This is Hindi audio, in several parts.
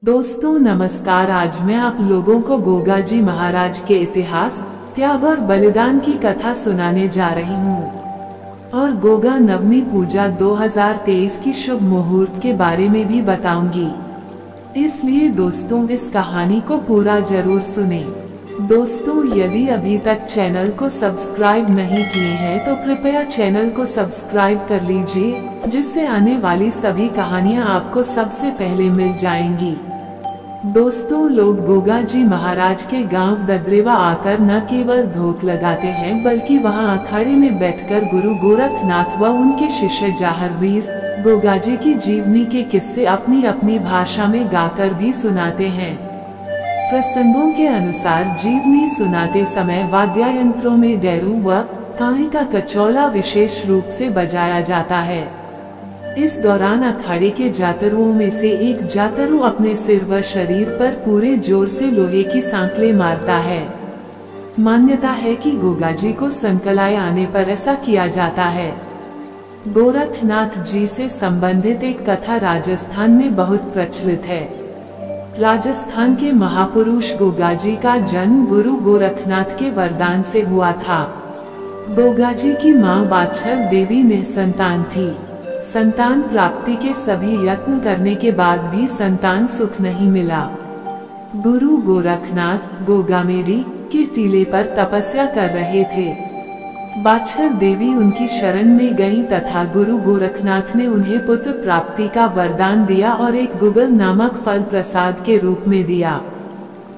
दोस्तों नमस्कार। आज मैं आप लोगों को गोगा जी महाराज के इतिहास, त्याग और बलिदान की कथा सुनाने जा रही हूँ और गोगा नवमी पूजा 2023 की शुभ मुहूर्त के बारे में भी बताऊंगी। इसलिए दोस्तों इस कहानी को पूरा जरूर सुने। दोस्तों यदि अभी तक चैनल को सब्सक्राइब नहीं किए हैं तो कृपया चैनल को सब्सक्राइब कर लीजिए, जिससे आने वाली सभी कहानियां आपको सबसे पहले मिल जाएंगी। दोस्तों लोग गोगा जी महाराज के गांव ददरेवा आकर न केवल धोख लगाते हैं बल्कि वहां अखाड़े में बैठकर गुरु गोरखनाथ व उनके शिष्य जाहरवीर गोगा जी की जीवनी के किस्से अपनी अपनी भाषा में गाकर भी सुनाते हैं। प्रसंगों के अनुसार जीवनी सुनाते समय वाद्ययंत्रों में डैरू व काई का कचौला विशेष रूप से बजाया जाता है। इस दौरान अखाड़े के जातरुओं में से एक जातरु अपने सिर व शरीर पर पूरे जोर से लोहे की सांकलें मारता है। मान्यता है कि गोगा जी को संकलाएं आने पर ऐसा किया जाता है। गोरखनाथ जी से संबंधित एक कथा राजस्थान में बहुत प्रचलित है। राजस्थान के महापुरुष गोगा जी का जन्म गुरु गोरखनाथ के वरदान से हुआ था। गोगा जी की मां बाछर देवी निसंतान थी। संतान प्राप्ति के सभी यत्न करने के बाद भी संतान सुख नहीं मिला। गुरु गोरखनाथ गोगामेरी के टीले पर तपस्या कर रहे थे। बाछर देवी उनकी शरण में गईं तथा गुरु गोरखनाथ ने उन्हें पुत्र प्राप्ति का वरदान दिया और एक गुगल नामक फल प्रसाद के रूप में दिया।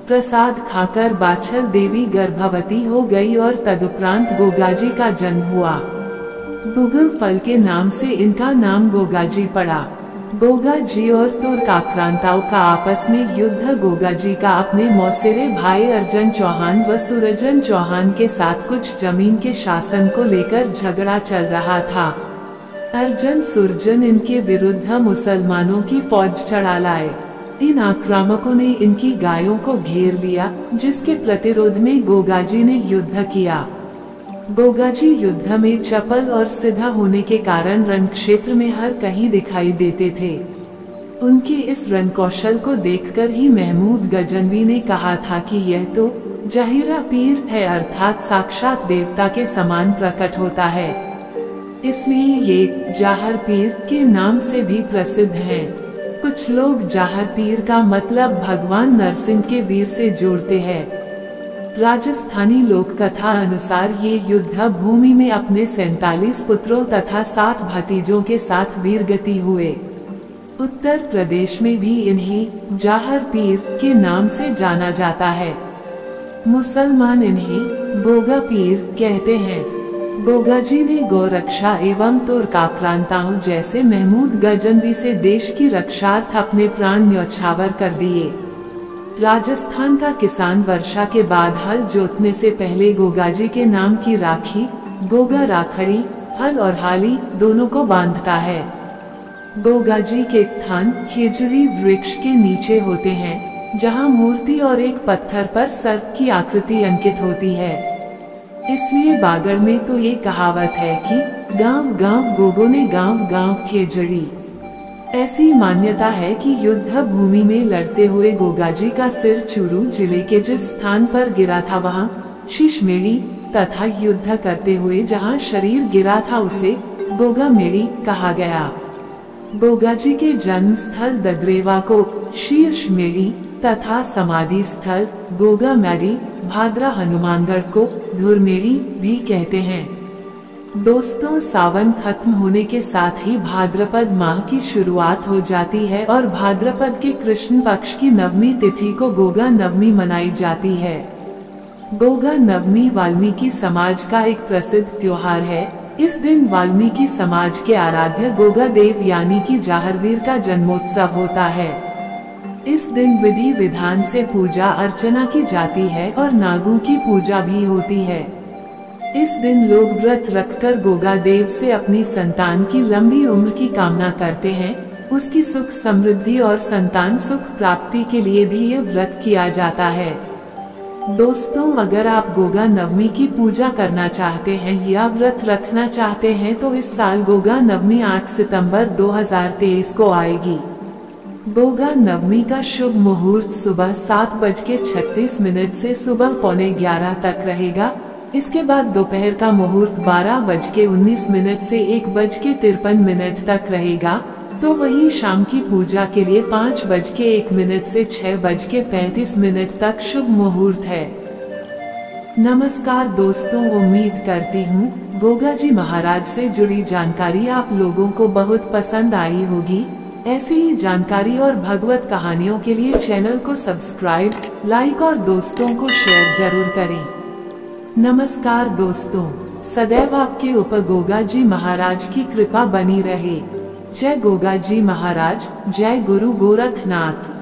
प्रसाद खाकर बाछर देवी गर्भवती हो गई और तदुपरांत गोगा जी का जन्म हुआ। गुगल फल के नाम से इनका नाम गोगा जी पड़ा। गोगा जी और तुर्क आक्रांताओं का आपस में युद्ध गोगा जी का अपने मौसेरे भाई अर्जन चौहान व सुरजन चौहान के साथ कुछ जमीन के शासन को लेकर झगड़ा चल रहा था। अर्जन सुरजन इनके विरुद्ध मुसलमानों की फौज चढ़ा लाए। इन आक्रामकों ने इनकी गायों को घेर लिया, जिसके प्रतिरोध में गोगा जी ने युद्ध किया। गोगा जी युद्ध में चपल और सीधा होने के कारण रण क्षेत्र में हर कहीं दिखाई देते थे। उनके इस रण कौशल को देखकर ही महमूद गजनवी ने कहा था कि यह तो जाहिरा पीर है, अर्थात साक्षात देवता के समान प्रकट होता है। इसलिए ये जाहर पीर के नाम से भी प्रसिद्ध हैं। कुछ लोग जाहर पीर का मतलब भगवान नरसिंह के वीर से जोड़ते हैं। राजस्थानी लोक कथा अनुसार ये युद्ध भूमि में अपने 47 पुत्रों तथा 7 भतीजों के साथ वीरगति हुए। उत्तर प्रदेश में भी इन्हें जाहर पीर के नाम से जाना जाता है। मुसलमान इन्हें गोगा पीर कहते हैं। गोगा जी ने गौरक्षा एवं तुर्क आक्रांताओं जैसे महमूद गजनवी से देश की रक्षार्थ अपने प्राण न्यौछावर कर दिए। राजस्थान का किसान वर्षा के बाद हल जोतने से पहले गोगा जी के नाम की राखी, गोगा राखड़ी, हल और हाली दोनों को बांधता है। गोगा जी के स्थान खेजड़ी वृक्ष के नीचे होते हैं, जहां मूर्ति और एक पत्थर पर सर्प की आकृति अंकित होती है। इसलिए बागड़ में तो ये कहावत है कि गांव गांव गोगो ने गांव गांव खेजड़ी। ऐसी मान्यता है कि युद्ध भूमि में लड़ते हुए गोगा जी का सिर चूरू जिले के जिस स्थान पर गिरा था वहां शीशमेड़ी तथा युद्ध करते हुए जहां शरीर गिरा था उसे गोगामेड़ी कहा गया। गोगा जी के जन्म स्थल ददरेवा को शीर्षमेड़ी तथा समाधि स्थल गोगामेड़ी भादरा हनुमानगढ़ को धुरमेड़ी भी कहते हैं। दोस्तों सावन खत्म होने के साथ ही भाद्रपद माह की शुरुआत हो जाती है और भाद्रपद के कृष्ण पक्ष की नवमी तिथि को गोगा नवमी मनाई जाती है। गोगा नवमी वाल्मीकि समाज का एक प्रसिद्ध त्योहार है। इस दिन वाल्मीकि समाज के आराध्य गोगा देव यानी कि जाहरवीर का जन्मोत्सव होता है। इस दिन विधि विधान से पूजा अर्चना की जाती है और नागों की पूजा भी होती है। इस दिन लोग व्रत रखकर गोगा देव से अपनी संतान की लंबी उम्र की कामना करते हैं। उसकी सुख समृद्धि और संतान सुख प्राप्ति के लिए भी ये व्रत किया जाता है। दोस्तों अगर आप गोगा नवमी की पूजा करना चाहते हैं या व्रत रखना चाहते हैं तो इस साल गोगा नवमी 8 सितंबर 2023 को आएगी। गोगा नवमी का शुभ मुहूर्त सुबह 7:36 से सुबह 11:15 तक रहेगा। इसके बाद दोपहर का मुहूर्त 12:19 से 1:53 तक रहेगा। तो वहीं शाम की पूजा के लिए 5:01 से 6:35 तक शुभ मुहूर्त है। नमस्कार दोस्तों, उम्मीद करती हूँ गोगा जी महाराज से जुड़ी जानकारी आप लोगों को बहुत पसंद आई होगी। ऐसी ही जानकारी और भगवत कहानियों के लिए चैनल को सब्सक्राइब, लाइक और दोस्तों को शेयर जरूर करें। नमस्कार दोस्तों, सदैव आपके ऊपर गोगा जी महाराज की कृपा बनी रहे। जय गोगा जी महाराज, जय गुरु गोरखनाथ।